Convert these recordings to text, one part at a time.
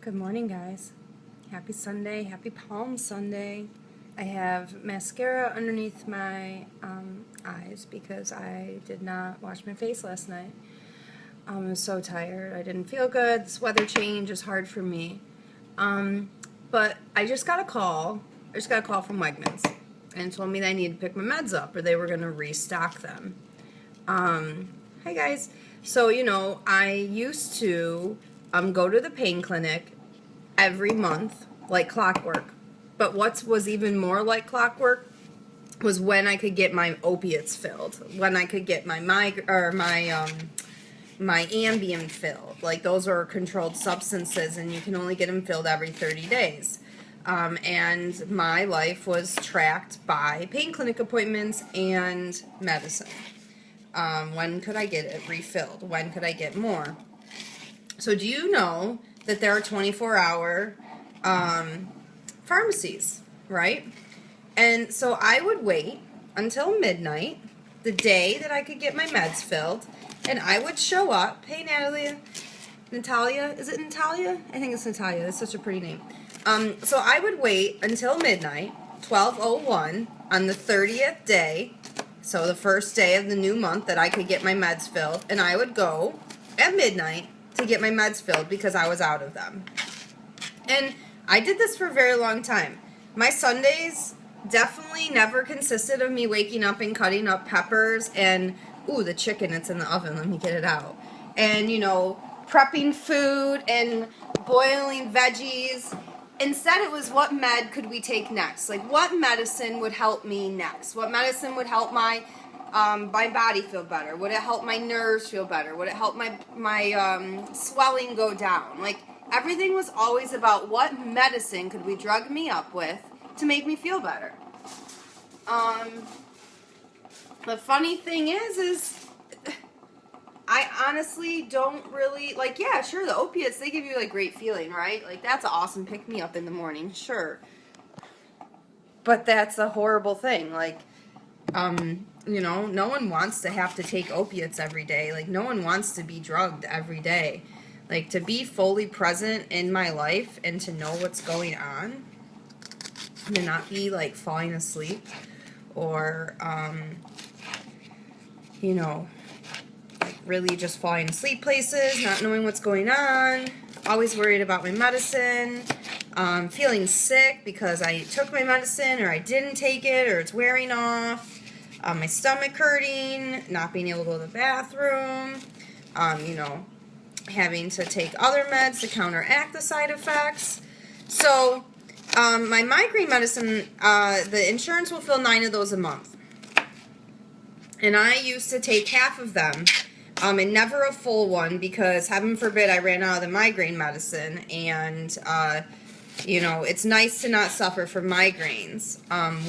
Good morning, guys. Happy Sunday. Happy Palm Sunday. I have mascara underneath my eyes because I did not wash my face last night. I was so tired. I didn't feel good. This weather change is hard for me. But I just got a call. I just got a call from Wegmans and told me that I needed to pick my meds up or they were going to restock them. Hi, guys. So, I used to go to the pain clinic every month, like clockwork. But what was even more like clockwork was when I could get my opiates filled, when I could get my Ambien filled. Like, those are controlled substances, and you can only get them filled every 30 days. And my life was tracked by pain clinic appointments and medicine. When could I get it refilled? When could I get more? So do you know that there are 24-hour pharmacies, right? And so I would wait until midnight, the day that I could get my meds filled, and I would show up. Hey, Natalia, is it Natalia? I think it's Natalia. That's such a pretty name. So I would wait until midnight, 12:01, on the 30th day, so the first day of the new month that I could get my meds filled, and I would go at midnight to get my meds filled because I was out of them. And I did this for a very long time. My Sundays definitely never consisted of me waking up and cutting up peppers and, ooh, the chicken, it's in the oven, let me get it out. And, prepping food and boiling veggies. Instead, it was what med could we take next? Like, what medicine would help me next? What medicine would help my body feel better? Would it help my nerves feel better? Would it help my swelling go down? Like, everything was always about what medicine could we drug me up with to make me feel better. The funny thing is I honestly don't really, yeah, sure, the opiates, they give you, great feeling, right? Like, that's an awesome pick-me-up in the morning, sure. But that's a horrible thing. No one wants to have to take opiates every day. Like, no one wants to be drugged every day. Like, to be fully present in my life and to know what's going on, and to not be, falling asleep or, really just falling asleep places, not knowing what's going on, always worried about my medicine, feeling sick because I took my medicine or I didn't take it or it's wearing off, my stomach hurting, not being able to go to the bathroom, having to take other meds to counteract the side effects. So my migraine medicine, the insurance will fill 9 of those a month. And I used to take half of them. And never a full one because, heaven forbid, I ran out of the migraine medicine. And, it's nice to not suffer from migraines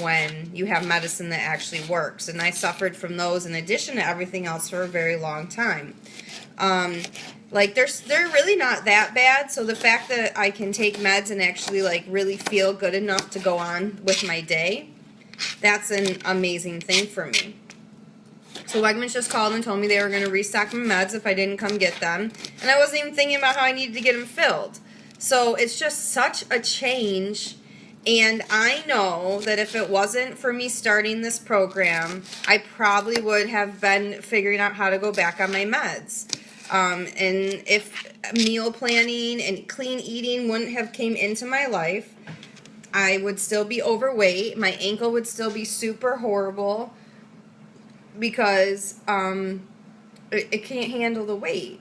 when you have medicine that actually works. And I suffered from those in addition to everything else for a very long time. They're really not that bad. So the fact that I can take meds and actually, really feel good enough to go on with my day, that's an amazing thing for me. So Wegmans just called and told me they were going to restock my meds if I didn't come get them. And I wasn't even thinking about how I needed to get them filled. So it's just such a change. And I know that if it wasn't for me starting this program, I probably would have been figuring out how to go back on my meds. And if meal planning and clean eating wouldn't have came into my life, I would still be overweight. My ankle would still be super horrible. Because it can't handle the weight,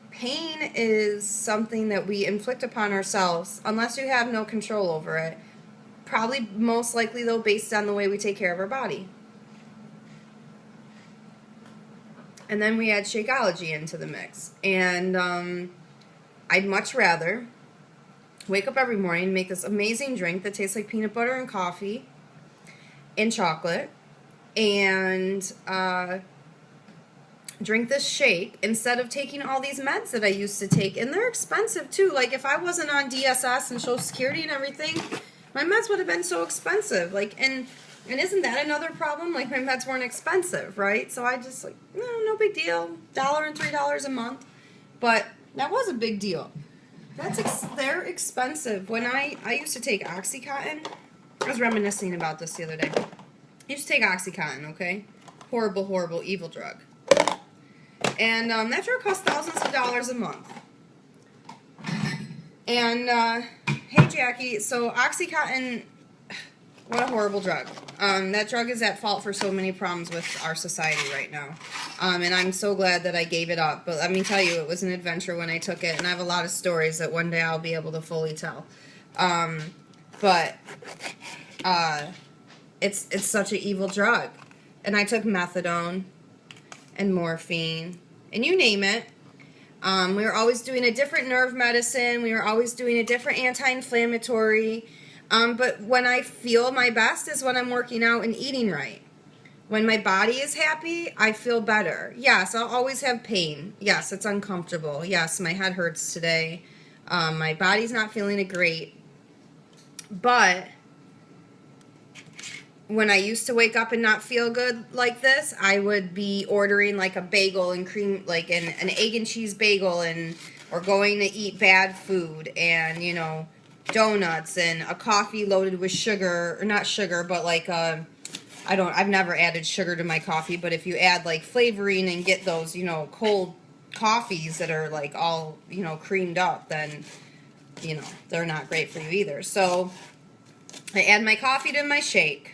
pain is something that we inflict upon ourselves unless you have no control over it. Probably most likely, though, based on the way we take care of our body. And then we add Shakeology into the mix. And I'd much rather wake up every morning and make this amazing drink that tastes like peanut butter and coffee and chocolate, and drink this shake instead of taking all these meds that I used to take. And they're expensive too. Like, if I wasn't on DSS and Social Security and everything, my meds would have been so expensive. And isn't that another problem? Like, my meds weren't expensive, right? So I just no big deal. $1 and $3 a month. But that was a big deal. They're expensive. When I used to take Oxycontin, I was reminiscing about this the other day. I used to take Oxycontin, okay? Horrible, horrible, evil drug. And that drug costs thousands of dollars a month. And, hey Jackie, so Oxycontin, what a horrible drug. That drug is at fault for so many problems with our society right now. And I'm so glad that I gave it up. But let me tell you, it was an adventure when I took it. And I have a lot of stories that one day I'll be able to fully tell. It's such an evil drug. And I took methadone and morphine and you name it. We were always doing a different nerve medicine. We were always doing a different anti-inflammatory. But when I feel my best is when I'm working out and eating right. When my body is happy, I feel better. Yes, I'll always have pain. Yes, it's uncomfortable. Yes, my head hurts today. My body's not feeling great. But when I used to wake up and not feel good like this, I would be ordering like a bagel and cream, like an egg and cheese bagel, or going to eat bad food and, you know, donuts and a coffee loaded with sugar, or not sugar, but like I've never added sugar to my coffee, but if you add like flavoring and get those, you know, cold coffees that are like all, you know, creamed up, then, you know, they're not great for you either. So I add my coffee to my shake.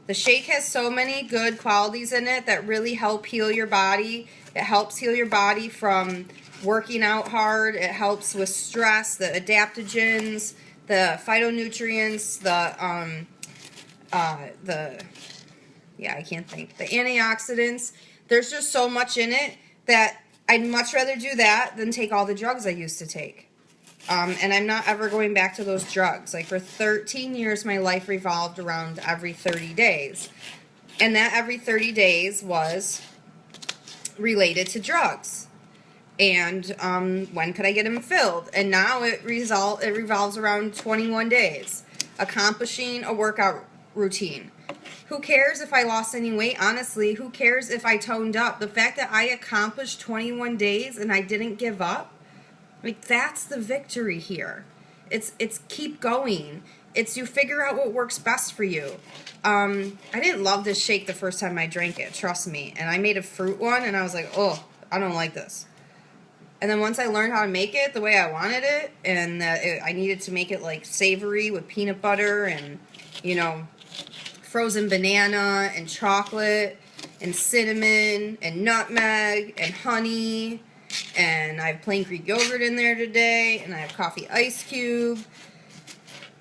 The shake has so many good qualities in it that really help heal your body. It helps heal your body from working out hard. It helps with stress, the adaptogens, the phytonutrients, the antioxidants. There's just so much in it that I'd much rather do that than take all the drugs I used to take. And I'm not ever going back to those drugs. Like for 13 years, my life revolved around every 30 days. And that every 30 days was related to drugs. And when could I get them filled? And now it revolves around 21 days. Accomplishing a workout routine. Who cares if I lost any weight? Honestly, who cares if I toned up? The fact that I accomplished 21 days and I didn't give up, like, that's the victory here. It's keep going. It's you figure out what works best for you. I didn't love this shake the first time I drank it, trust me. And I made a fruit one, and I was like, oh, I don't like this. And then once I learned how to make it the way I wanted it, and I needed to make it like savory with peanut butter and, you know, frozen banana and chocolate and cinnamon and nutmeg and honey. And I have plain Greek yogurt in there today, and I have coffee ice cube.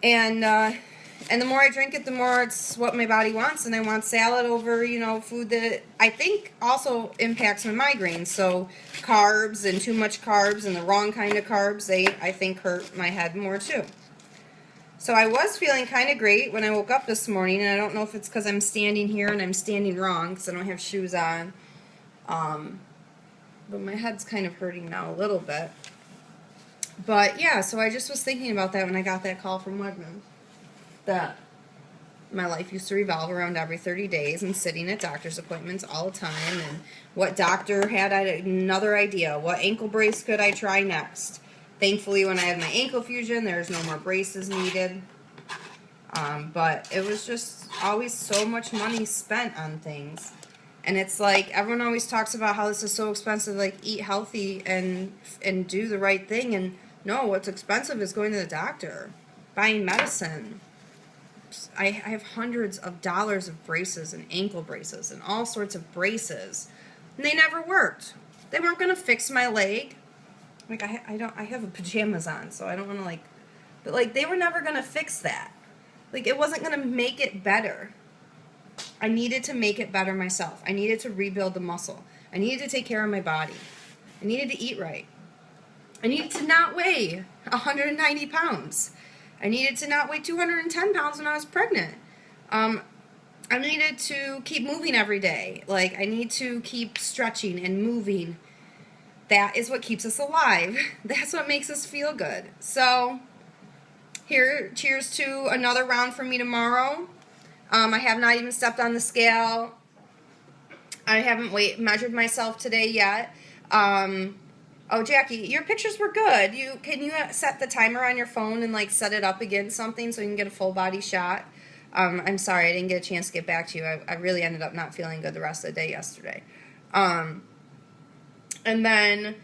And the more I drink it, the more it's what my body wants, and I want salad over, you know, food that I think also impacts my migraines. So carbs and too much carbs and the wrong kind of carbs, I think hurt my head more too. So I was feeling kind of great when I woke up this morning, and I don't know if it's because I'm standing here and I'm standing wrong because I don't have shoes on. But my head's kind of hurting now a little bit. But yeah, so I just was thinking about that when I got that call from Wegmans. That my life used to revolve around every 30 days and sitting at doctor's appointments all the time. And what doctor had another idea. What ankle brace could I try next? Thankfully, when I had my ankle fusion, there's no more braces needed. But it was just always so much money spent on things. And it's like, everyone always talks about how this is so expensive, like, eat healthy and do the right thing. And no, what's expensive is going to the doctor, buying medicine. I have hundreds of dollars of braces and ankle braces and all sorts of braces. And they never worked. They weren't going to fix my leg. Like, I have pajamas on, so I don't want to, like, but, like, they were never going to fix that. Like, it wasn't going to make it better. I needed to make it better myself. I needed to rebuild the muscle. I needed to take care of my body. I needed to eat right. I needed to not weigh 190 pounds. I needed to not weigh 210 pounds when I was pregnant. I needed to keep moving every day. Like, I need to keep stretching and moving. That is what keeps us alive. That's what makes us feel good. So, here, cheers to another round for me tomorrow. I have not even stepped on the scale. I haven't measured myself today yet. Oh, Jackie, your pictures were good. Can you set the timer on your phone and like set it up against something so you can get a full body shot? I'm sorry I didn't get a chance to get back to you. I really ended up not feeling good the rest of the day yesterday. And then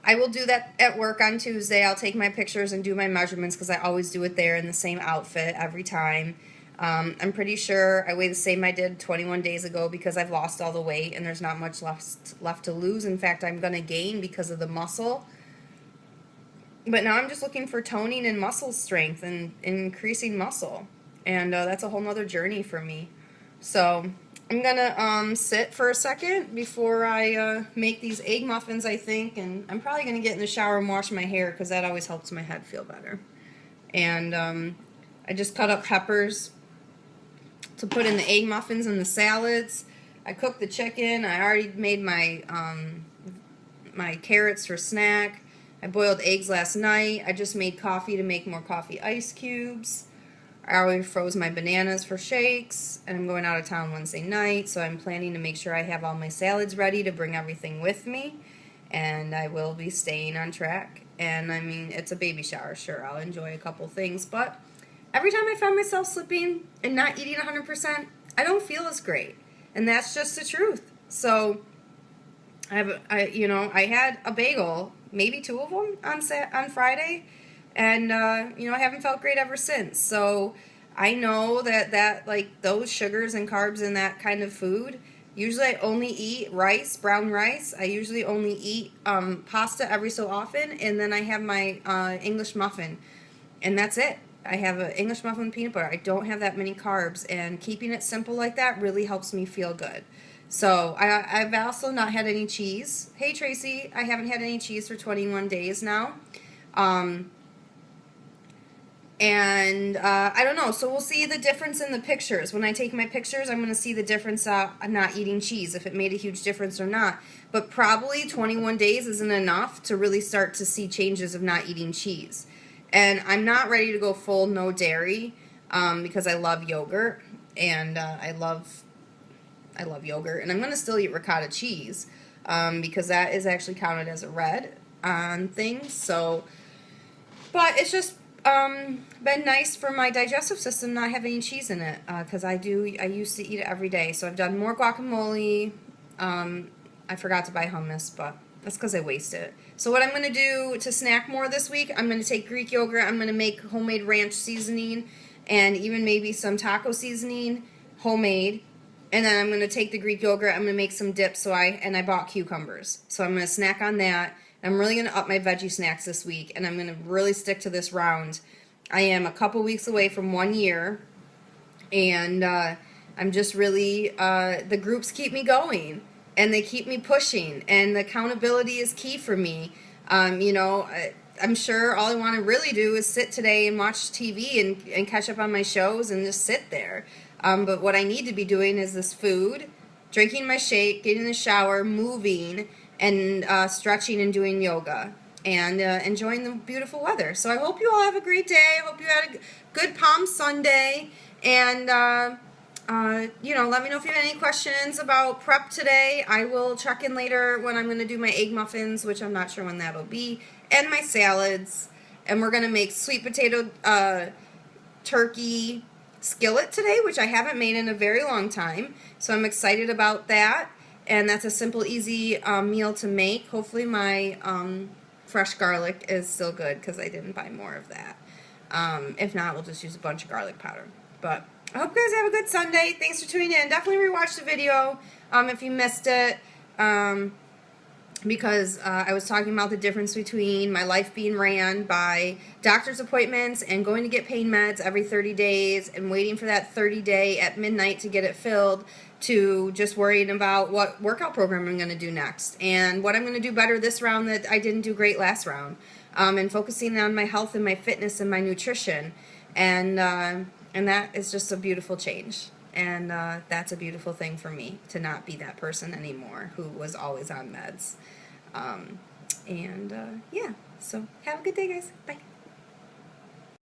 I will do that at work on Tuesday. I'll take my pictures and do my measurements because I always do it there in the same outfit every time. I'm pretty sure I weigh the same I did 21 days ago because I've lost all the weight and there's not much left to lose. In fact, I'm going to gain because of the muscle. But now I'm just looking for toning and muscle strength and increasing muscle. And that's a whole nother journey for me. So I'm going to sit for a second before I make these egg muffins, I think. And I'm probably going to get in the shower and wash my hair because that always helps my head feel better. And I just cut up peppers to put in the egg muffins and the salads. I cooked the chicken. I already made my my carrots for snack. I boiled eggs last night. I just made coffee to make more coffee ice cubes. I already froze my bananas for shakes, and I'm going out of town Wednesday night, so I'm planning to make sure I have all my salads ready to bring everything with me, and I will be staying on track. And I mean, it's a baby shower, sure, I'll enjoy a couple things, but every time I find myself slipping and not eating 100%, I don't feel as great, and that's just the truth. So I had a bagel, maybe 2 of them on Friday, and I haven't felt great ever since. So I know that like those sugars and carbs in that kind of food. Usually I only eat rice, brown rice. I usually only eat pasta every so often, and then I have my English muffin, and that's it. I have an English muffin with peanut butter. I don't have that many carbs, and keeping it simple like that really helps me feel good. So I've also not had any cheese. Hey Tracy, I haven't had any cheese for 21 days now. And I don't know, so we'll see the difference in the pictures. When I take my pictures, I'm going to see the difference of not eating cheese, if it made a huge difference or not. But probably 21 days isn't enough to really start to see changes of not eating cheese. And I'm not ready to go full no dairy because I love yogurt, and I love yogurt. And I'm going to still eat ricotta cheese because that is actually counted as a red on things. So, but it's just been nice for my digestive system not having any cheese in it because I used to eat it every day. So I've done more guacamole. I forgot to buy hummus, but that's because I waste it. So what I'm going to do to snack more this week, I'm going to take Greek yogurt. I'm going to make homemade ranch seasoning and even maybe some taco seasoning, homemade. And then I'm going to take the Greek yogurt. I'm going to make some dips. I bought cucumbers. So I'm going to snack on that. I'm really going to up my veggie snacks this week, and I'm going to really stick to this round. I am a couple weeks away from 1 year, and I'm just really, the groups keep me going, and they keep me pushing, and the accountability is key for me. I'm sure all I want to really do is sit today and watch TV and catch up on my shows and just sit there. But what I need to be doing is this food, drinking my shake, getting in the shower, moving, and stretching and doing yoga, and enjoying the beautiful weather. So I hope you all have a great day. I hope you had a good Palm Sunday, and let me know if you have any questions about prep today. I will check in later when I'm going to do my egg muffins, which I'm not sure when that'll be, and my salads, and we're going to make sweet potato turkey skillet today, which I haven't made in a very long time, so I'm excited about that. And that's a simple, easy meal to make. Hopefully my fresh garlic is still good because I didn't buy more of that. If not, we'll just use a bunch of garlic powder. But I hope you guys have a good Sunday. Thanks for tuning in. Definitely rewatch the video if you missed it. Because I was talking about the difference between my life being ran by doctor's appointments and going to get pain meds every 30 days and waiting for that 30-day at midnight to get it filled, to just worrying about what workout program I'm going to do next and what I'm going to do better this round that I didn't do great last round, and focusing on my health and my fitness and my nutrition, and that is just a beautiful change, and that's a beautiful thing for me to not be that person anymore who was always on meds, yeah, so have a good day, guys. Bye.